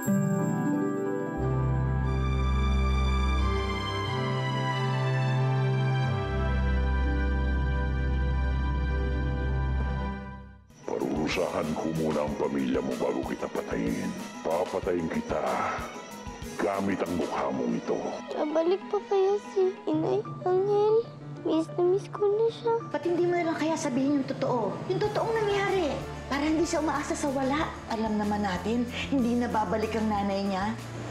Parurusahan ko muna ang pamilya mo bago kita patayin. Papatayin kita gamit ang mukha mong ito. Babalik pa kaya si Inay Angel? Miss na miss ko na siya. Ba't hindi mo na lang kaya sabihin yung totoo? Yung totoong nangyari. Para hindi siya umaasa sa wala. Alam naman natin, hindi na babalik ang nanay niya.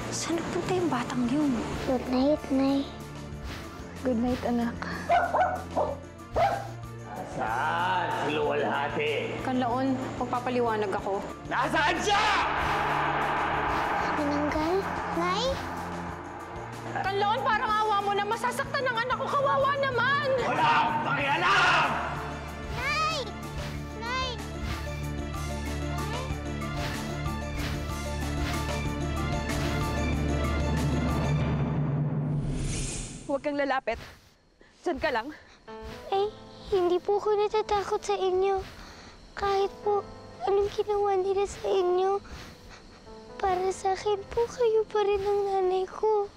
Saan nagpunta yung batang yun? Good night, Nay. Good night, anak. Saan si Luwalhati? Kanlaon, magpapaliwanag ako. Nasaan siya? Mananggal? Nay? Kanlaon, parang awa mo na masasaktan ng anak ko. Kawawa naman! Wala akong pakialam! Nay! Nay! Huwag kang lalapit. Diyan ka lang. Ay, hindi po ako natatakot sa inyo. Kahit po anong ginawa nila sa inyo, para sa akin po kayo pa rin ang nanay ko.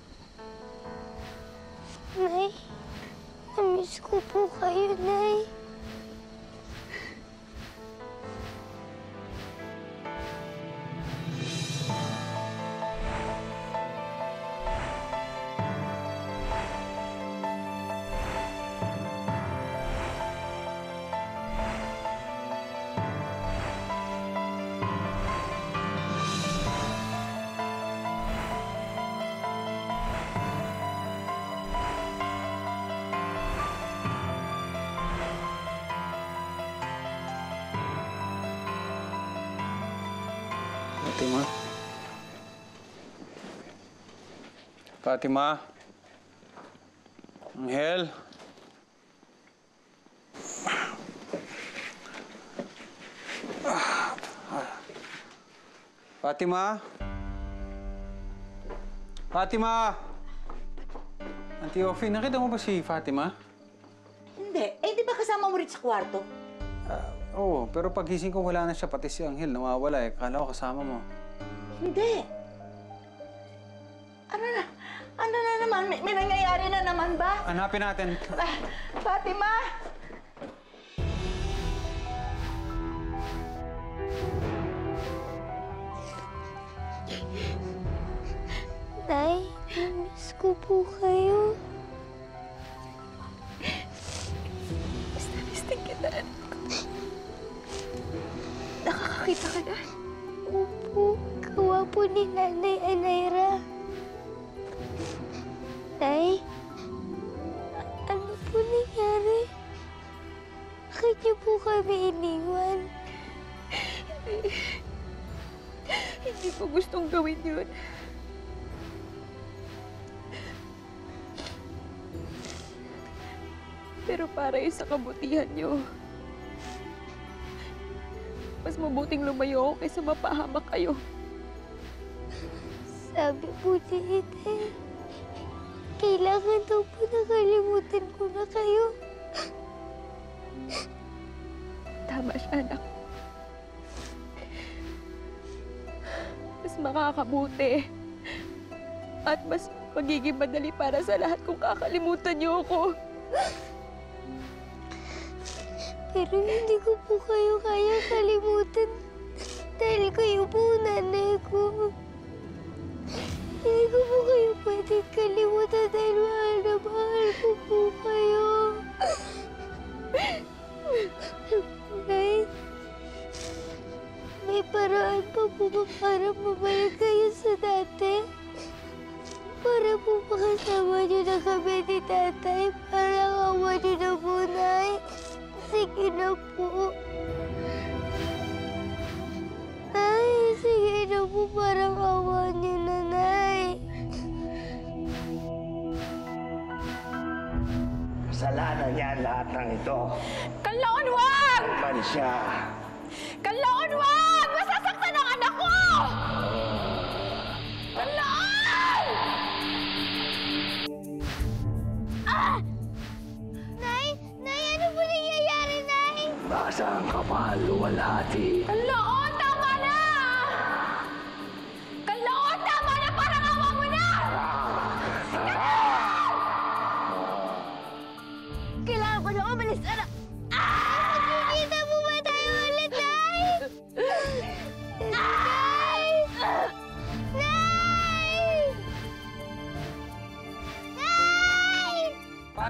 Nay, namiss ko po kayo, Nay. Fatima? Fatima? Angel? Fatima? Fatima? Auntie Ophie, nakita mo ba si Fatima? Hindi. Eh, di ba kasama mo rin sa kwarto? Oo, pero pagising ko wala na siya, pati si Angel nawawala eh. Kala ko kasama mo. Hindi. Ano na naman? May nangyayari na naman ba? Hanapin natin. Fatima! Nay, namiss ko po kayo. Miss din kita, anak ko. Nakakakita ka na? Opo, gawa po ni Nanay Anaira. Nay, ano po nangyari? Bakit niyo po kami iniwan? Hindi ko gustong gawin yun. Pero para yun sa kabutihan niyo. Mas mabuting lumayo ako kaysa mapahamak kayo. Sabi po ni Ite, kailangan daw po nakalimutan ko na kayo. Tama siya, anak. Mas makakabuti. At mas magiging madali para sa lahat kung kakalimutan niyo ako. Pero hindi ko po kayo kaya kalimutan. Dahil kayo po nanay ko. Hindi ko po kayo pwede kalimutan dahil mahal na mahal ko po kayo. Nay, may paraan pa po ba para mabalik kayo sa dati? Para po makasama niyo na kami ni tatay. Para awa niyo na po, Nay. Sige na po. Nay, sige na po. Parang awa niyo na, Nay. Kasalanan niya lahat ng ito. Kanlaon, wag! Man siya. Kanlaon, wag! Masasaktan ang anak ko! Kanlaon! Ah! Nay! Nay, ano po nangyayari, Nay? Nasaan ka pa, Luwalhati? Kanlaon, tama na! Kanlaon,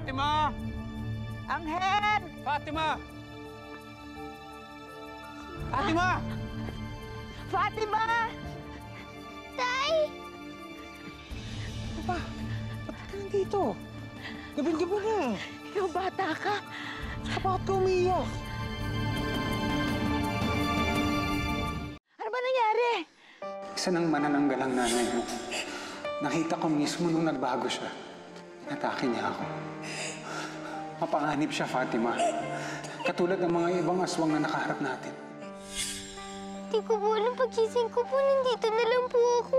Fatima! Anghel! Fatima! Fatima! Fatima! Tay! Ano ba? Ba't ka nandito? Gabi-gabi na. Ikaw bata ka. Bakit ka umiiyak? Ano ba nangyari? Isa ng manananggal ang nanay mo. Nakita ko mismo nung nagbago siya. Inatake niya ako. Mapanganib siya, Fatima. Katulad ng mga ibang aswang na nakaharap natin. Hindi ko po alam, pagising ko po, nandito na lang po ako.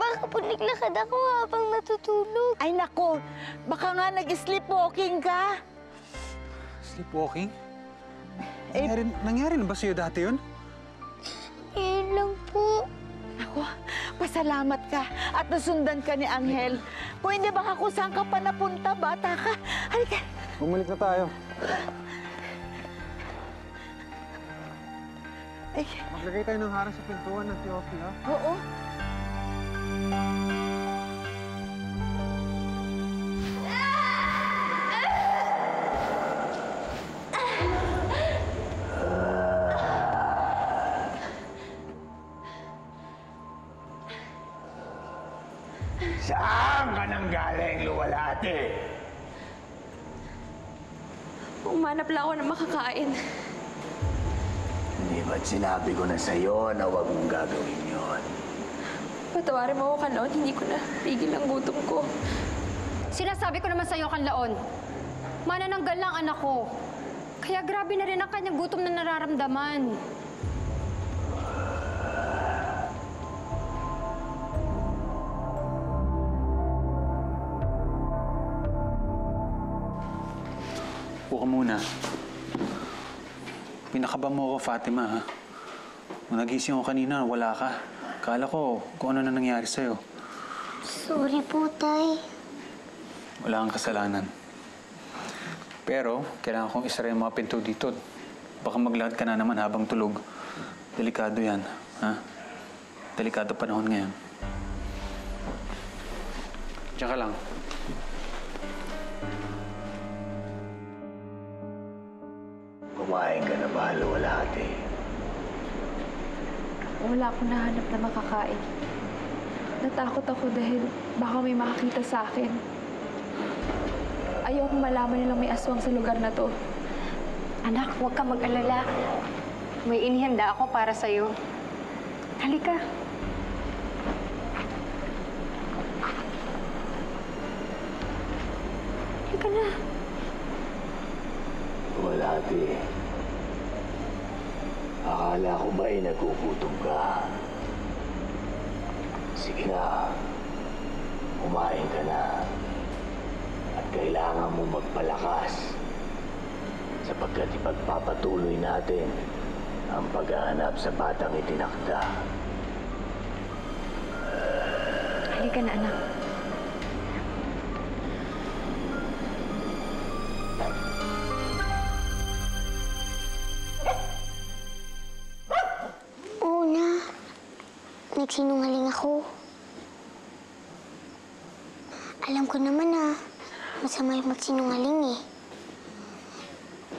Baka po naglakad ako habang natutulog. Ay nako, baka nga nag-sleepwalking ka. Sleepwalking? Nangyari na ba sa'yo dati yun? Ngayon lang po. Ako, pasalamat ka at nasundan ka ni Anghel. Kung hindi baka kung saan ka pa napunta, bata ka. Halika. Bumalik na tayo. Ay, Maglagay tayo ng harang sa pintuan ng Teofil, ha? oo. Saan ka nang galing, luwalhati? Umanap lang ako ng makakain. Hindi ba't sinabi ko na sa'yo na huwag mong gagawin yun? Patawarin mo ako, Kanlaon. Hindi ko na pigil ang gutom ko. Sinasabi ko naman sa'yo, Kanlaon. Manananggal lang anak ko. Kaya grabe na rin ang kanyang gutom na nararamdaman. Upo ka muna. Pinakaba mo ako, Fatima, ha? Nung nagising ako kanina, wala ka. Akala ko kung ano na nangyari sa'yo. Sorry po, Tay. Wala kang kasalanan. Pero, kailangan kong isara yung mga pinto dito. Baka maglakad ka na naman habang tulog. Delikado yan, ha? Delikado panahon ngayon. Diyan ka lang. Kumain ka na ba, luwalhati? Wala akong nahanap na makakain. Natakot ako dahil baka may makakita sa akin. Ayokong malaman nilang may aswang sa lugar na to. Anak, huwag ka mag-alala. May inihanda ako para sa'yo. Halika. Halika na. Luwalhati. Akala ko ba ay nagugutom ka? Sige na. Kumain ka na. At kailangan mo magpalakas. Sapagkat ipagpapatuloy natin ang paghahanap sa batang itinakda. Halika na, anak. Una, nagsinungaling ako. Alam ko naman na masama yung magsinungaling eh.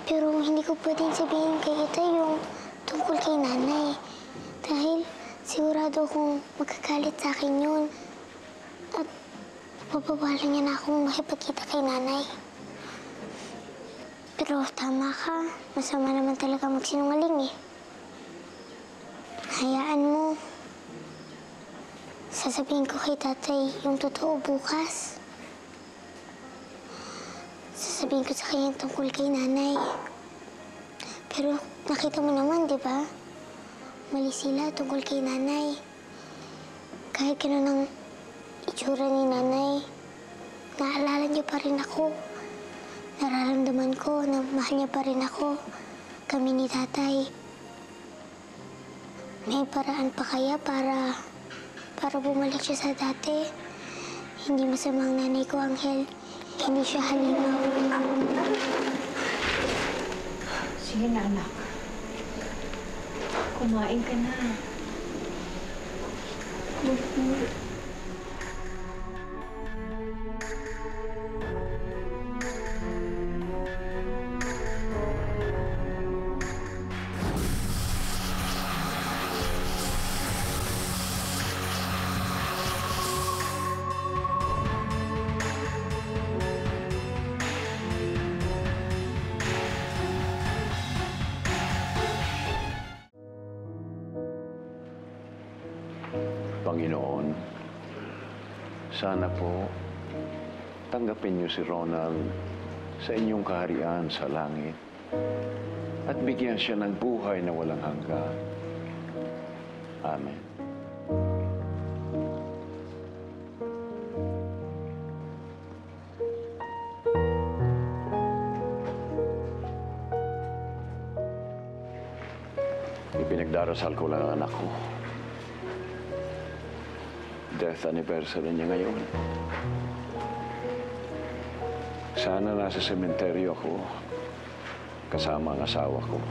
Pero hindi ko pwedeng sabihin kay Ita yung tungkol kay nanay. Dahil sigurado kong magkagalit sa akin yun. At papabala niya na akong makipagkita kay nanay. Pero tama ka, masama naman talaga magsinungaling eh. Hayaan mo. Sasabihin ko kay tatay yung totoo bukas. Sasabihin ko sa kanya tungkol kay nanay. Pero nakita mo naman, di ba? Mali sila tungkol kay nanay. Kahit gano'n ang itsura ni nanay, naalala niya pa rin ako. Nararamdaman ko na mahal niya pa rin ako. Kami ni tatay. May paraan pa kaya para bumalik siya sa dati? Hindi masamang nanay ko, Anghel. Hindi siya halimaw. Sige na, anak. Kumain ka na. Panginoon, sana po tanggapin niyo si Ronald sa inyong kaharian sa langit at bigyan siya ng buhay na walang hanggan. Amen. Ipinagdarasal ko lang ang anak ko. Death anniversary niya ngayon. Sana nasa sementeryo ako kasama ang asawa ko.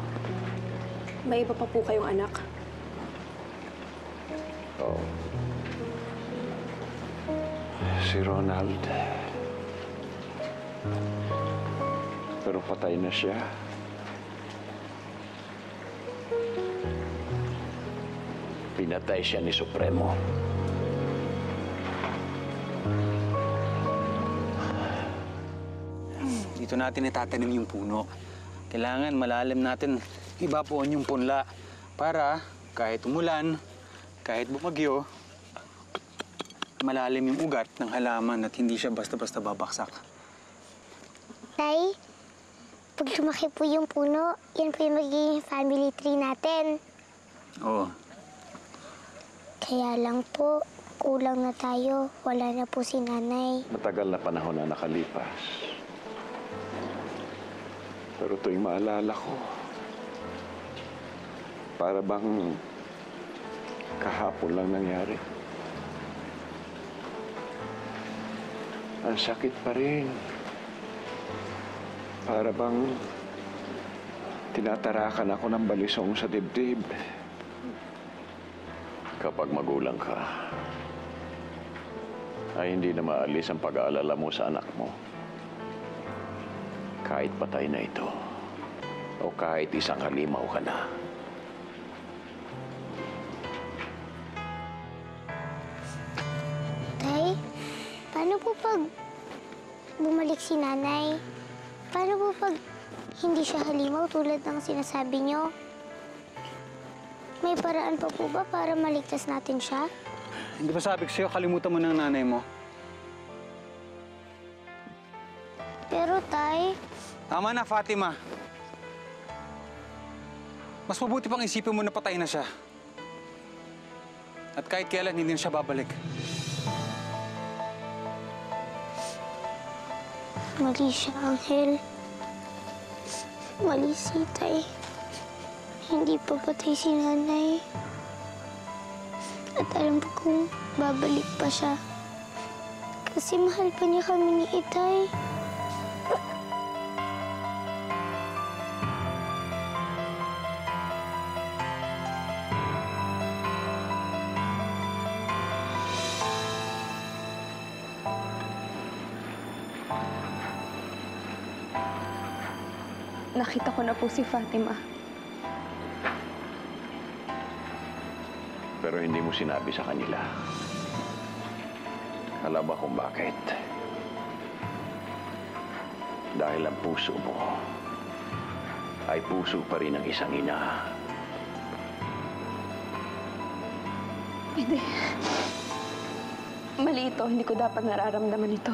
May iba pa po kayong anak? Oo. Si Ronald. Pero patay na siya. Pinatay siya ni Supremo. Dito natin itatanim yung puno. Kailangan malalim natin ibapuan yung punla para kahit umulan, kahit bumagyo, malalim yung ugat ng halaman at hindi siya basta-basta babaksak. Tay, pag lumaki po yung puno, yan po yung magiging family tree natin. Oo. Kaya lang po, kulang na tayo. Wala na po si nanay. Matagal na panahon na nakalipas. Pero tuwing maalala ko, para bang kahapon lang nangyari. Ang sakit pa rin. Para bang tinatarakan ako ng balisong sa dibdib. Kapag magulang ka, ay hindi na maalis ang pag-aalala mo sa anak mo. Kahit patay na ito, o kahit isang halimaw ka na. Tay, paano po pag bumalik si nanay? Paano po pag hindi siya halimaw tulad ng sinasabi niyo? May paraan pa po ba para maligtas natin siya? Hindi ba sabi ko sa'yo, kalimutan mo ng nanay mo? Pero tay, Tama na, Fatima. Mas mabuti pang isipin mo na patay na siya. At kahit kailan, hindi na siya babalik. mali siya, Angel. Mali si Tay. Hindi pa patay si nanay. At alam ko kung babalik pa siya. Kasi mahal pa niya kami ni Itay. Nakita ko na po si Fatima. Pero hindi mo sinabi sa kanila. Alam ba kung bakit? Dahil ang puso mo ay puso pa rin ng isang ina. Hindi. Mali ito. Hindi ko dapat nararamdaman ito.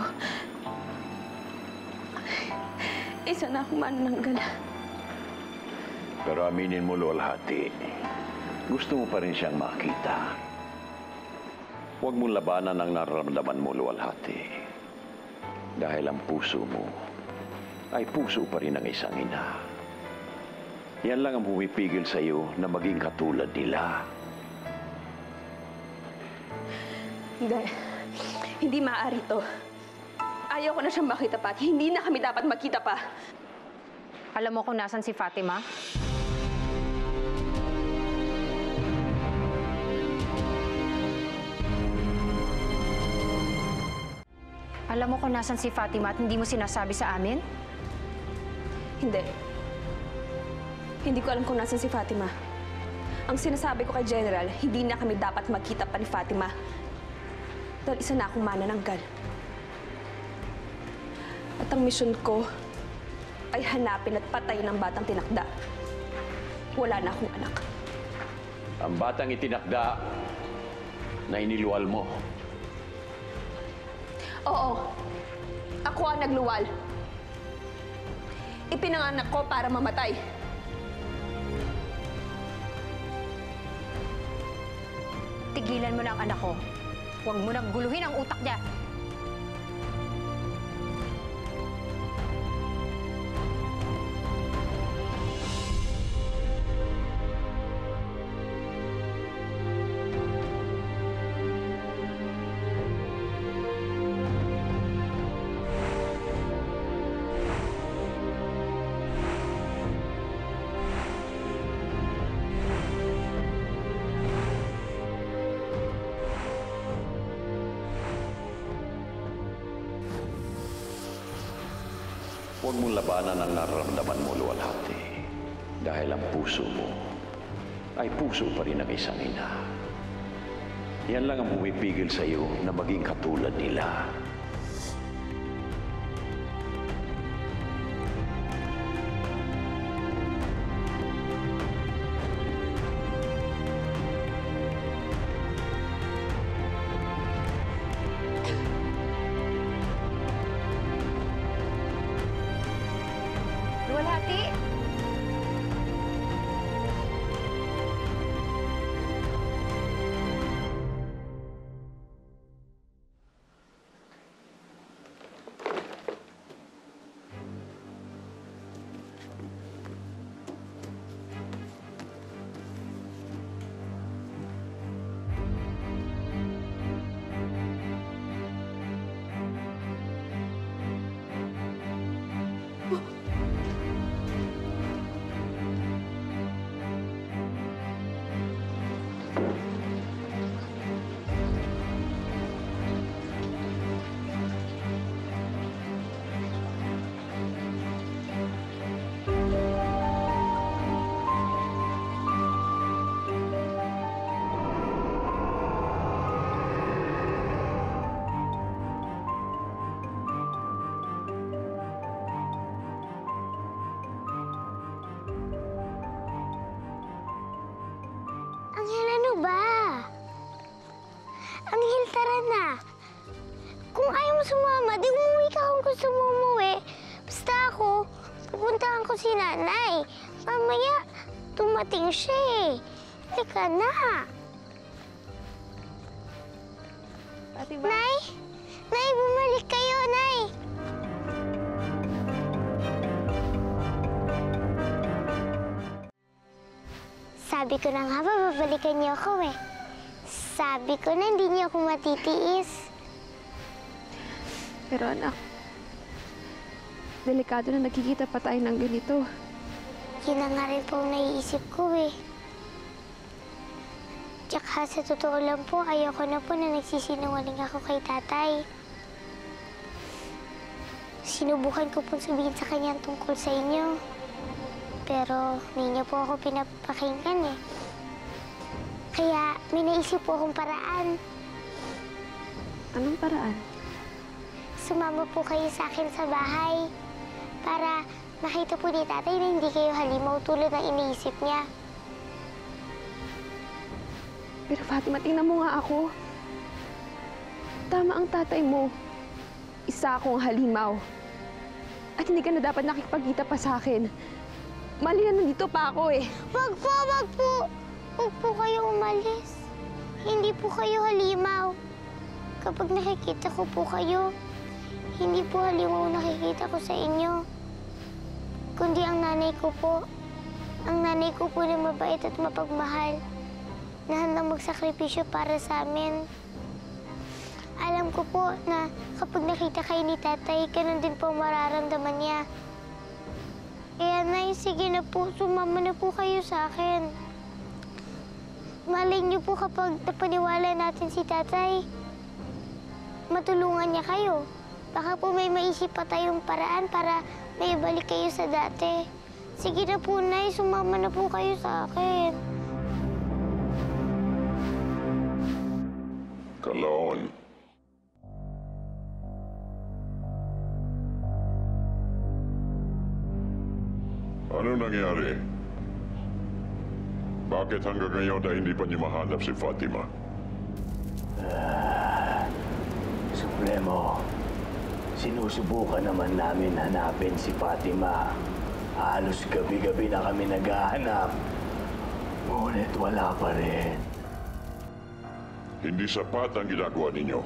Isa na akong manananggal. Pero aminin mo, luwalhati, gusto mo pa rin siyang makita. Huwag mong labanan ang nararamdaman mo, luwalhati. Dahil ang puso mo ay puso pa rin ng isang ina. Yan lang ang pumipigil sa iyo na maging katulad nila. Hindi. Hindi maaari ito. Ayaw ko na siyang makita pa at hindi na kami dapat magkita pa. Alam mo kung nasan si Fatima? Alam mo kung nasan si Fatima at hindi mo sinasabi sa amin? Hindi. Hindi ko alam kung nasan si Fatima. Ang sinasabi ko kay General, hindi na kami dapat magkita pa ni Fatima. Dahil isa na akong manananggal. At ang misyon ko ay hanapin at patayin ang batang tinakda. Wala na akong anak. Ang batang itinakda, na iniluwal mo. Oo, ako ang nagluwal. Ipinanganak ko para mamatay. Tigilan mo na ang anak ko. Huwag mo nang guluhin ang utak niya. Huwag mong labanan ang nararamdaman mo, luwalhati. Dahil ang puso mo ay puso pa rin ng isang ina. Yan lang ang pumipigil sa iyo na maging katulad nila. Luwalhati! Anghel, ano ba? Anghel, tara na. Kung ayaw mo sumama, di umuwi ka kung gusto mo umuwi. Basta ako, pupuntahan ko si nanay. Mamaya, tumating siya eh. Teka na. Nay? Nay, bumalik kayo, Nay. Sabi ko na nga ba, babalikan niyo ako eh. Sabi ko na hindi niyo ako matitiis. Pero anak, delikado na nakikita pa tayo ng ganito. Yun na nga rin po ang naiisip ko eh. Tsaka sa totoo lang po, ayoko na po na nagsisinungaling ako kay tatay. Sinubukan ko pong sabihin sa kanya tungkol sa inyo. Pero hindi niya po ako pinapakinggan eh. Kaya may naisip po akong paraan. Anong paraan? Sumama po kayo sa akin sa bahay para makita po ni tatay na hindi kayo halimaw tulad ng iniisip niya. Pero Fatima, tingnan mo nga ako. Tama ang tatay mo. Isa akong halimaw. At hindi ka na dapat nakikipagkita pa sa akin. Mali na nandito pa ako eh. Wag po, wag po. Huwag po kayo umalis. Hindi po kayo halimaw. Kapag nakikita ko po kayo, hindi po halimaw nakikita ko sa inyo. Kundi ang nanay ko po. Ang nanay ko po na mabait at mapagmahal. Na handang magsakripisyo para sa amin. Alam ko po na kapag nakita kayo ni tatay, ganun din po mararamdaman niya. Kaya nay, sige na po, sumama na po kayo sa akin. Malay niyo po kapag napaniwala natin si tatay, matulungan niya kayo. Baka po may maisip pa tayong paraan para may balik kayo sa dati. Sige na po, nay, sumama na po kayo sa akin. Kalon. Ano nangyari? Bakit hanggang ngayon ay hindi pa niyo mahanap si Fatima? Supremo, sinusubukan naman namin hanapin si Fatima. Halos gabi-gabi na kami naghahanap. Ngunit wala pa rin. Hindi sapat ang ginagawa ninyo.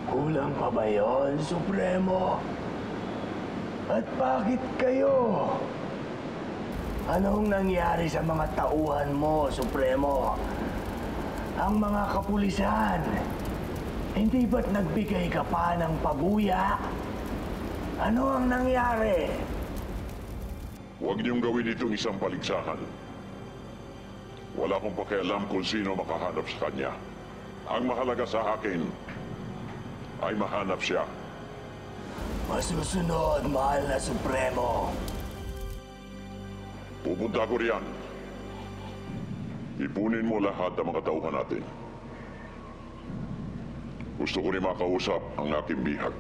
Kulang pa ba yun, Supremo? At bakit kayo? Anong nangyari sa mga tauhan mo, Supremo? Ang mga kapulisan, hindi ba't nagbigay ka pa ng pabuya? Ano ang nangyari? Huwag niyong gawin itong isang paligsahan. Wala akong pakialam kung sino makahanap sa kanya. Ang mahalaga sa akin ay mahanap siya. Masusunod, mahal na Supremo. Pupunta ko riyan. Ipunin mo lahat ng mga tauhan natin. Gusto ko rin makausap ang aking bihag.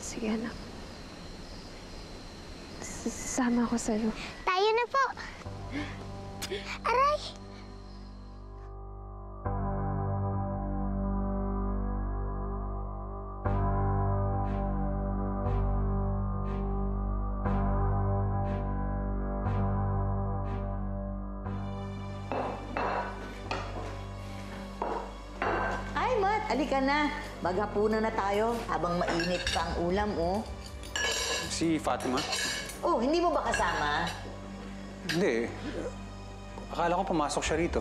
Sige, anak. Sama ako sa'yo. Tayo na po. Aray! Ay, Mat, alika na. Maghapunan na tayo habang mainit pa ang ulam, oh. Si Fatima? Oh, hindi mo ba kasama? Hindi. Akala ko pumasok siya rito.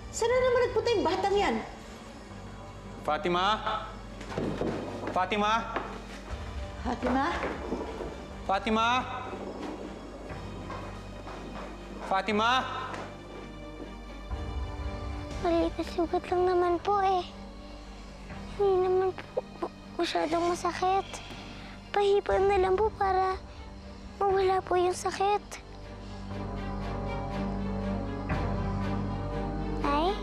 Saan na naman nagpunta yung batang yan? Fatima? Fatima? Fatima? Fatima? Fatima? Maliit-sugat lang naman po eh. Hindi naman po masyadong masakit. Pahipan na lang po para mawala po yung sakit. Ay?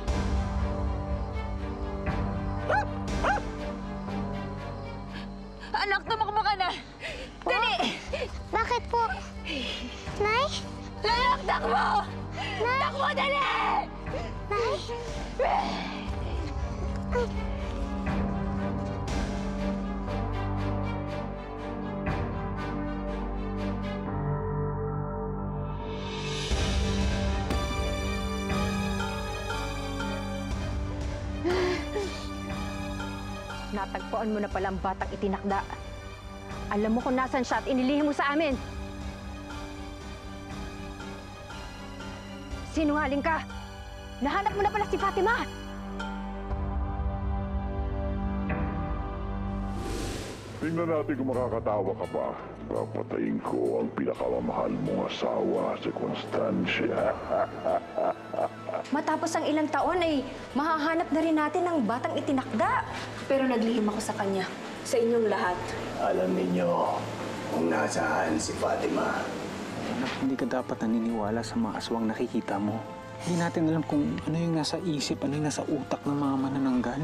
Anak, tumakbo ka na! Dali! Bakit po? Nay? Anak, takbo! Nay? Takbo, dali! Nay? Natagpuan mo na pala ang batang itinakda. Alam mo kung nasan siya at inilihim mo sa amin. Sinungaling ka! Nahanap mo na pala si Fatima! Tingnan natin kung makakatawa ka pa. Papatayin ko ang pinakamamahal mong asawa si Constancia. Matapos ang ilang taon ay mahahanap na rin natin ang batang itinakda. Pero naglihim ako sa kanya. Sa inyong lahat. Alam ninyo kung nasaan si Fatima. Anak, hindi ka dapat naniniwala sa mga aswang nakikita mo. Hindi natin alam kung ano yung nasa isip, ano yung nasa utak ng mga manananggal.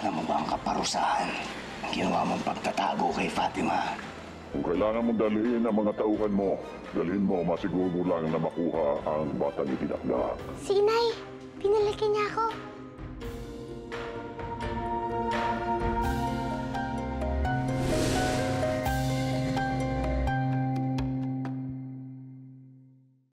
Alam mo ba ang kaparusahan ang ginawa mong pagtatago kay Fatima? Kung kailangan mong dalhin ang mga tauhan mo, dalhin mo, masiguro lang na makuha ang batang itinakda. Si Inay, pinalaki niya ako.